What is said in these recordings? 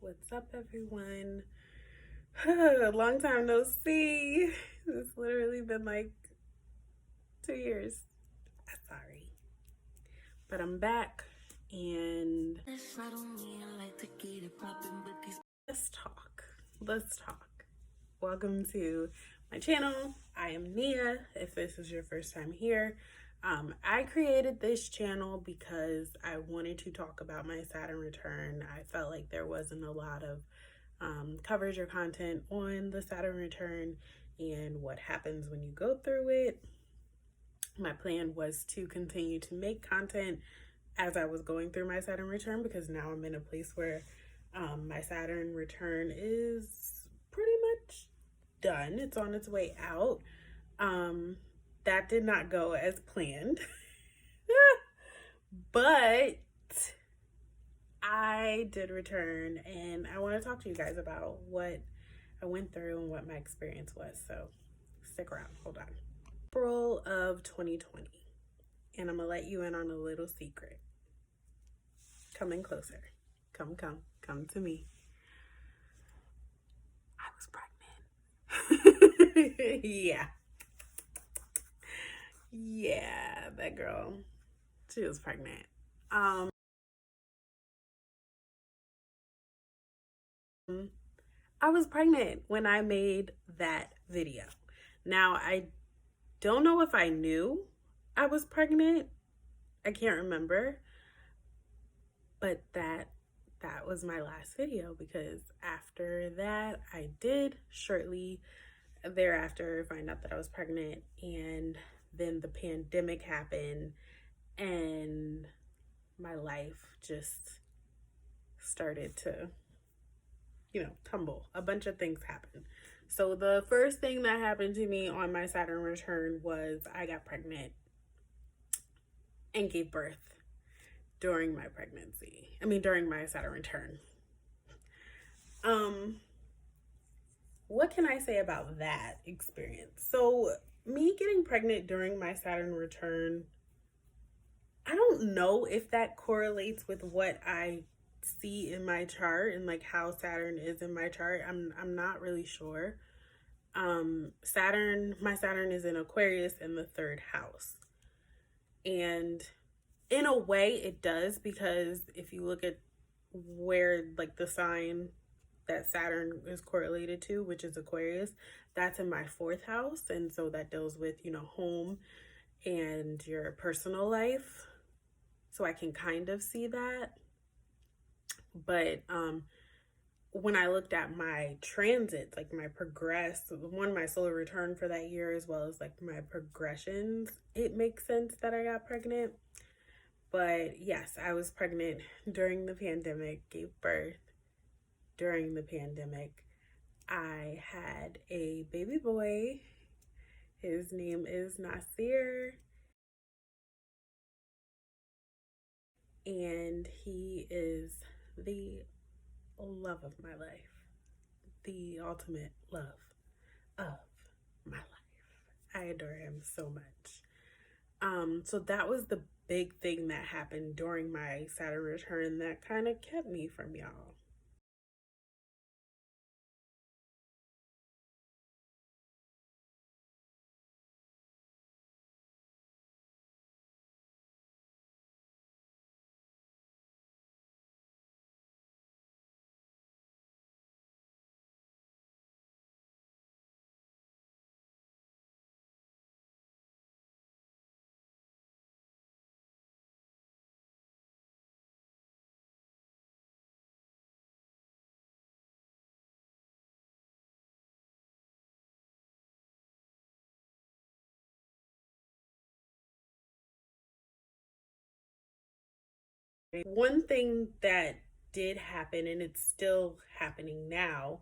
What's up, everyone? Long time no see. It's literally been like 2 years. Sorry. But I'm back and let's talk. Let's talk. Welcome to my channel. I am Nia, if this is your first time here. I created this channel because I wanted to talk about my Saturn return. I felt like there wasn't a lot of coverage or content on the Saturn return and what happens when you go through it. My plan was to continue to make content as I was going through my Saturn return, because now I'm in a place where my Saturn return is pretty much done. It's on its way out. That did not go as planned, but I did return, and I want to talk to you guys about what I went through and what my experience was. So stick around. Hold on. April of 2020, and I'm gonna let you in on a little secret. Come in closer. Come to me. I was pregnant. Yeah, that girl, she was pregnant. I was pregnant when I made that video. Now, I don't know if I knew I was pregnant. I can't remember. But that was my last video, because after that, I did shortly thereafter find out that I was pregnant, and then the pandemic happened and my life just started to, tumble. A bunch of things happened. So the first thing that happened to me on my Saturn return was I got pregnant and gave birth during my Saturn return. What can I say about that experience? So me getting pregnant during my Saturn return, I don't know if that correlates with what I see in my chart and like how Saturn is in my chart. I'm not really sure. My Saturn is in Aquarius in the 3rd house. And in a way it does, because if you look at where like the sign that Saturn is correlated to, which is Aquarius, that's in my 4th house. And so that deals with, home and your personal life. So I can kind of see that. But when I looked at my transits, like my my solar return for that year, as well as like my progressions, it makes sense that I got pregnant. But yes, I was pregnant during the pandemic, gave birth during the pandemic. I had a baby boy. His name is Nasir. And he is the love of my life. The ultimate love of my life. I adore him so much. So that was the big thing that happened during my Saturn return that kind of kept me from y'all. One thing that did happen, and it's still happening now,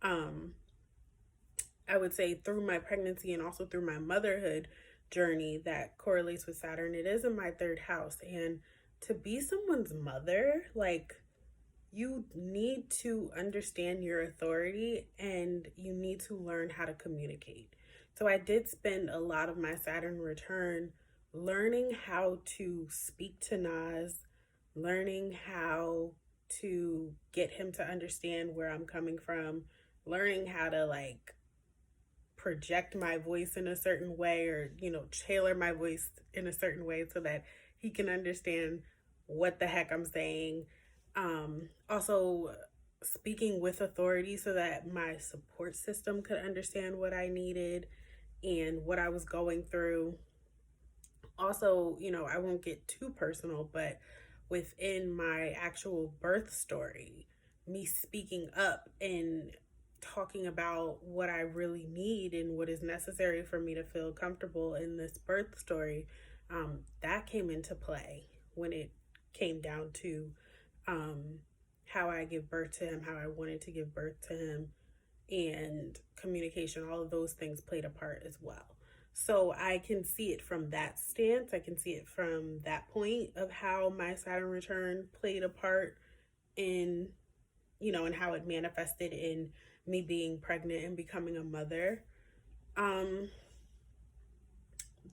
I would say through my pregnancy and also through my motherhood journey that correlates with Saturn, it is in my 3rd house. And to be someone's mother, like, you need to understand your authority and you need to learn how to communicate. So I did spend a lot of my Saturn return learning how to speak to Nas, learning how to get him to understand where I'm coming from, learning how to like project my voice in a certain way, or tailor my voice in a certain way so that he can understand what the heck I'm saying. Also speaking with authority so that my support system could understand what I needed and what I was going through. Also, I won't get too personal, but within my actual birth story, me speaking up and talking about what I really need and what is necessary for me to feel comfortable in this birth story, that came into play when it came down to how I give birth to him, how I wanted to give birth to him, and communication. All of those things played a part as well. So I can see it from that stance. I can see it from that point of how my Saturn return played a part in, and how it manifested in me being pregnant and becoming a mother.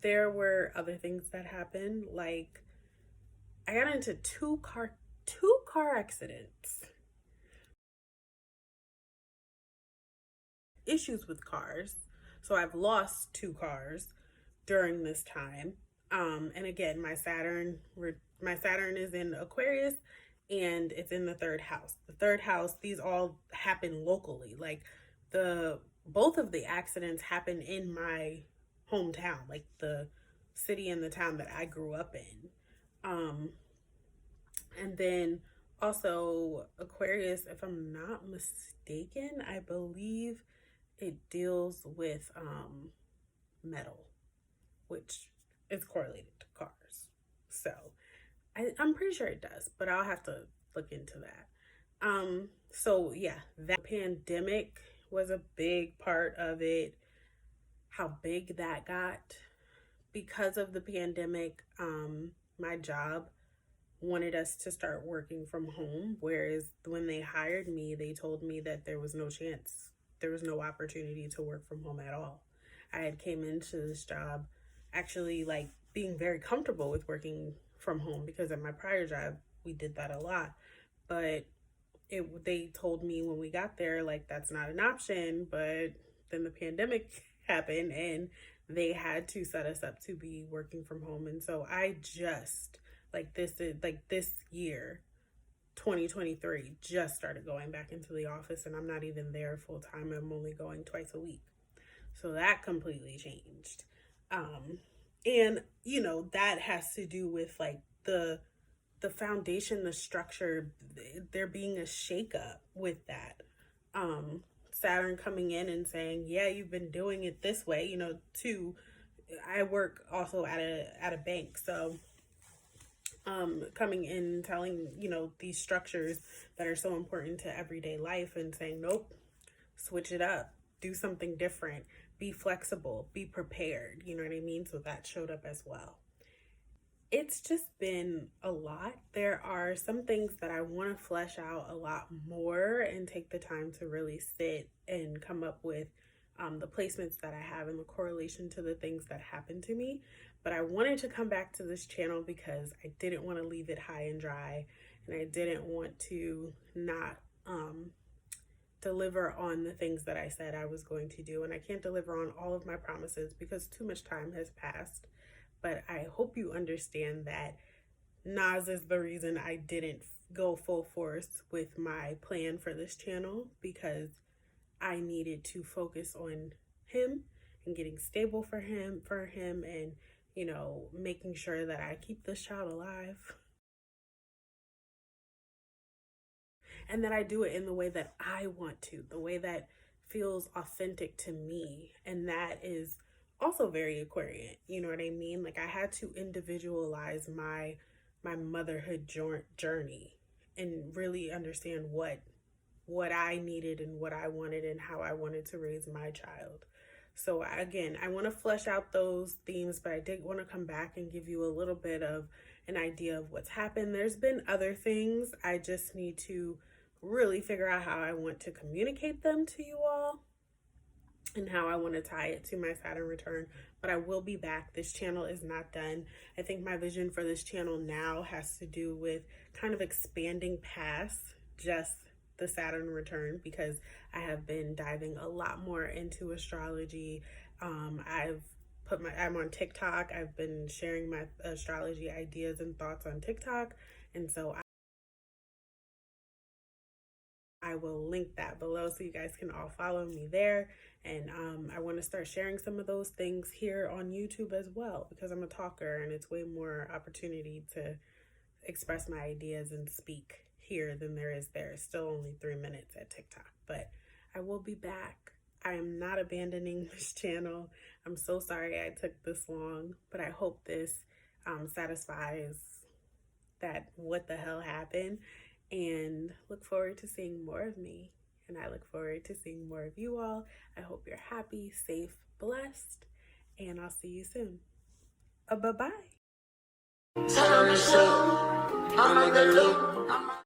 There were other things that happened. Like I got into two car accidents. Issues with cars. So I've lost 2 cars during this time. And again, my Saturn is in Aquarius, and it's in the third house. The third house, these all happen locally. Like both of the accidents happen in my hometown, like the city and the town that I grew up in. And then also Aquarius, if I'm not mistaken, I believe it deals with metal, which is correlated to cars. So I'm pretty sure it does, but I'll have to look into that. So yeah, that pandemic was a big part of it. How big that got. Because of the pandemic, my job wanted us to start working from home, whereas when they hired me, they told me that there was no chance, there was no opportunity to work from home at all. I had came into this job actually like being very comfortable with working from home, because at my prior job we did that a lot, but they told me when we got there like that's not an option. But then the pandemic happened and they had to set us up to be working from home. And so I just this year 2023 just started going back into the office, and I'm not even there full time. I'm only going twice a week. So that completely changed. And that has to do with like the foundation, the structure, there being a shakeup with that. Saturn coming in and saying, yeah, you've been doing it this way, too. I work also at a bank, so coming in, telling, these structures that are so important to everyday life and saying, nope, switch it up, do something different, be flexible, be prepared, you know what I mean? So that showed up as well. It's just been a lot. There are some things that I want to flesh out a lot more and take the time to really sit and come up with the placements that I have and the correlation to the things that happen to me. But I wanted to come back to this channel because I didn't want to leave it high and dry, and I didn't want to not deliver on the things that I said I was going to do. And I can't deliver on all of my promises because too much time has passed. But I hope you understand that Nas is the reason I didn't go full force with my plan for this channel, because I needed to focus on him and getting stable for him and, making sure that I keep this child alive. And that I do it in the way that I want to, the way that feels authentic to me. And that is also very Aquarian, you know what I mean? Like I had to individualize my motherhood journey and really understand what I needed and what I wanted and how I wanted to raise my child. So again, I want to flesh out those themes, but I did want to come back and give you a little bit of an idea of what's happened. There's been other things. I just need to really figure out how I want to communicate them to you all. and how I want to tie it to my Saturn return. But I will be back. This channel is not done. I think my vision for this channel now has to do with kind of expanding past just the Saturn return, because I have been diving a lot more into astrology. I'm on TikTok. I've been sharing my astrology ideas and thoughts on TikTok, and so I will link that below so you guys can all follow me there. And I want to start sharing some of those things here on YouTube as well, because I'm a talker and it's way more opportunity to express my ideas and speak here than there is there. It's still only 3 minutes at TikTok, but I will be back. I am not abandoning this channel. I'm so sorry I took this long, but I hope this satisfies that what the hell happened, and look forward to seeing more of me. And I look forward to seeing more of you all. I hope you're happy, safe, blessed, and I'll see you soon. Bye-bye.